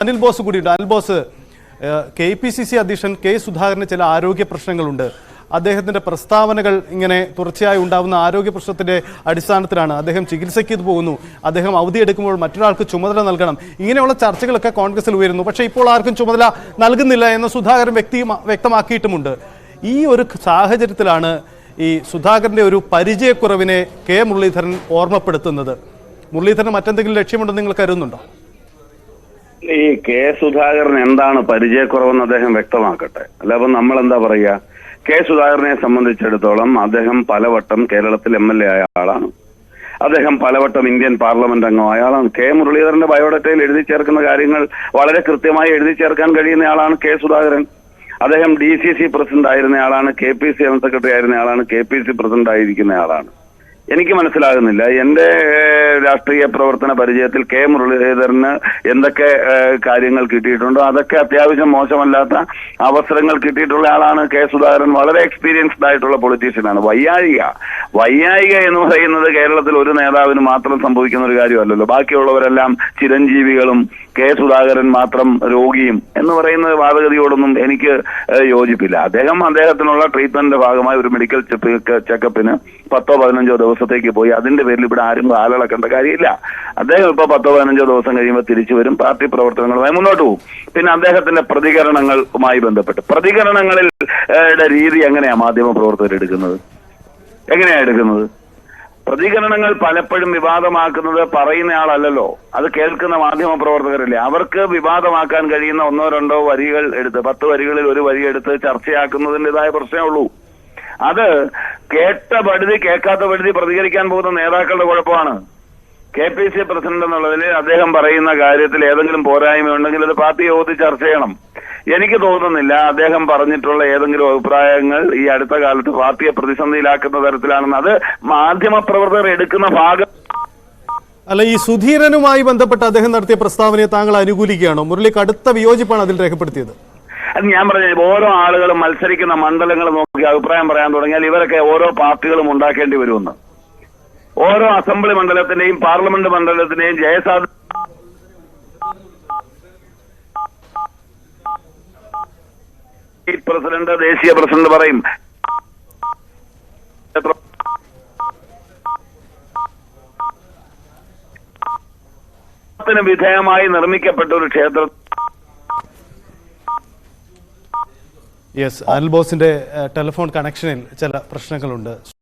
Anil boss കൂടിയുണ്ട്. Anil boss, KPCC അധ്യക്ഷൻ K സുധാകരന് ചില ആരോഗ്യ പ്രശ്നങ്ങളുണ്ട്. അദ്ദേഹത്തിന്റെ പ്രസ്താവനകൾ ഇങ്ങനെ തുടർച്ചയായി ഉണ്ടാകുന്ന ആരോഗ്യ പ്രശ്നത്തിന്റെ അടിസ്ഥാനത്തിലാണ് അദ്ദേഹം ചികിത്സയ്ക്ക് പോകുന്നു, അദ്ദേഹം അവധിയെടുക്കുമ്പോൾ മറ്റൊരാൾക്ക് ചുമതല നൽകണം, ഇങ്ങനെയുള്ള ചർച്ചകളൊക്കെ കോൺഗ്രസിൽ ഉയരുന്നു. പക്ഷേ ഇപ്പോൾ ആർക്കും ചുമതല നൽകുന്നില്ല എന്ന് സുധാകരൻ വ്യക്തമാക്കിയിട്ടുമുണ്ട്. ഈ ഒരു സാഹചര്യത്തിലാണ് ഈ സുധാകരന്റെ ഒരു പരിചയക്കുറവിനെ കെ മുരളീധരൻ ഓർമ്മപ്പെടുത്തുന്നത്. മുരളീധരൻ മറ്റെന്തെങ്കിലും ലക്ഷ്യമുണ്ടെന്ന് നിങ്ങൾ കരുതുന്നുണ്ടോ? ഈ കെ സുധാകരൻ എന്താണ് പരിചയക്കുറവെന്ന് അദ്ദേഹം വ്യക്തമാക്കട്ടെ. അല്ലാതെ നമ്മൾ എന്താ പറയുക? കെ സുധാകരനെ സംബന്ധിച്ചിടത്തോളം അദ്ദേഹം പലവട്ടം കേരളത്തിൽ MLA ആയ ആളാണ്. അദ്ദേഹം പലവട്ടം ഇന്ത്യൻ പാർലമെന്റ് അംഗമായ ആളാണ്. കെ മുരളീധരന്റെ ബയോഡേറ്റയിൽ എഴുതി ചേർക്കുന്ന കാര്യങ്ങൾ വളരെ കൃത്യമായി എഴുതി ചേർക്കാൻ കഴിയുന്ന ആളാണ് കെ സുധാകരൻ. അദ്ദേഹം DCC പ്രസിഡന്റ് ആയിരുന്ന ആളാണ്, KPC ജനറൽ സെക്രട്ടറി ആയിരുന്ന ആളാണ്, KPC പ്രസിഡന്റ് ആയിരിക്കുന്ന ആളാണ്. എനിക്ക് മനസ്സിലാകുന്നില്ല, എന്റെ രാഷ്ട്രീയ പ്രവർത്തന പരിചയത്തിൽ കെ മുരളീധരന് എന്തൊക്കെ കാര്യങ്ങൾ കിട്ടിയിട്ടുണ്ടോ അതൊക്കെ അത്യാവശ്യം മോശമല്ലാത്ത അവസരങ്ങൾ കിട്ടിയിട്ടുള്ള ആളാണ് കെ സുധാകരൻ. വളരെ എക്സ്പീരിയൻസ്ഡ് ആയിട്ടുള്ള പൊളിറ്റീഷ്യനാണ്. വയ്യായിക എന്ന് പറയുന്നത് കേരളത്തിൽ ഒരു നേതാവിന് മാത്രം സംഭവിക്കുന്ന ഒരു കാര്യമല്ലല്ലോ. ബാക്കിയുള്ളവരെല്ലാം ചിരഞ്ജീവികളും കെ സുധാകരൻ മാത്രം രോഗിയും എന്ന് പറയുന്ന വാദഗതിയോടൊന്നും എനിക്ക് യോജിപ്പില്ല. അദ്ദേഹത്തിനുള്ള ട്രീറ്റ്മെന്റിന്റെ ഭാഗമായി ഒരു മെഡിക്കൽ ചെക്കപ്പിന് 10-15 ദിവസത്തേക്ക് പോയി. അതിന്റെ പേരിൽ ഇവിടെ ആരും കാലളക്കേണ്ട കാര്യമില്ല. അദ്ദേഹം ഇപ്പൊ 10-15 ദിവസം കഴിയുമ്പോൾ തിരിച്ചു വരും, പാർട്ടി പ്രവർത്തനങ്ങളുമായി മുന്നോട്ട് പോകും. പിന്നെ അദ്ദേഹത്തിന്റെ പ്രതികരണങ്ങളുമായി ബന്ധപ്പെട്ട് പ്രതികരണങ്ങളിൽ രീതി എങ്ങനെയാ മാധ്യമ പ്രവർത്തകർ എടുക്കുന്നത്? പ്രതികരണങ്ങൾ പലപ്പോഴും വിവാദമാക്കുന്നത് പറയുന്നയാളല്ലോ, അത് കേൾക്കുന്ന മാധ്യമ പ്രവർത്തകരല്ലേ. അവർക്ക് വിവാദമാക്കാൻ കഴിയുന്ന 1-2 വരികൾ എടുത്ത് 10 വരികളിൽ ഒരു വരി എടുത്ത് ചർച്ചയാക്കുന്നതിൻ്റെതായ പ്രശ്നമേ ഉള്ളൂ. അത് കേട്ട പഴുതി കേൾക്കാത്ത പഴുതി പ്രതികരിക്കാൻ പോകുന്ന നേതാക്കളുടെ കുഴപ്പമാണ്. KPC പ്രസിഡന്റ് എന്നുള്ളതിൽ അദ്ദേഹം പറയുന്ന കാര്യത്തിൽ ഏതെങ്കിലും പോരായ്മ ഉണ്ടെങ്കിൽ അത് പാർട്ടി യോഗത്തിൽ ചർച്ച ചെയ്യണം. എനിക്ക് തോന്നുന്നില്ല അദ്ദേഹം പറഞ്ഞിട്ടുള്ള ഏതെങ്കിലും അഭിപ്രായങ്ങൾ ഈ അടുത്ത കാലത്ത് പാർട്ടിയെ പ്രതിസന്ധിയിലാക്കുന്ന തരത്തിലാണെന്ന്. അത് മാധ്യമ പ്രവർത്തകർ എടുക്കുന്ന ഭാഗം അല്ല. ഈ സുധീരനുമായി ബന്ധപ്പെട്ട് അദ്ദേഹം നടത്തിയ പ്രസ്താവനയെ താങ്കൾ അനുകൂലിക്കുകയാണോ? മുരളിക്ക് അടുത്ത വിയോജിപ്പാണ് അതിൽ രേഖപ്പെടുത്തിയത്. അത് ഞാൻ പറഞ്ഞത്, ഓരോ ആളുകളും മത്സരിക്കുന്ന മണ്ഡലങ്ങൾ നോക്കി അഭിപ്രായം പറയാൻ തുടങ്ങിയാൽ ഇവരൊക്കെ ഓരോ പാർട്ടികളും ഉണ്ടാക്കേണ്ടി വരുമെന്ന്. ഓരോ അസംബ്ലി മണ്ഡലത്തിന്റെയും പാർലമെന്റ് മണ്ഡലത്തിന്റെയും ജയസാധ്യത പ്രസിഡന്റ്, ദേശീയ പ്രസിഡന്റ് പറയും. വിധേയമായി നിർമ്മിക്കപ്പെട്ട ഒരു ക്ഷേത്രം. യെസ്, അനിൽ ബോസിന്റെ ടെലിഫോൺ കണക്ഷനിൽ ചില പ്രശ്നങ്ങളുണ്ട്.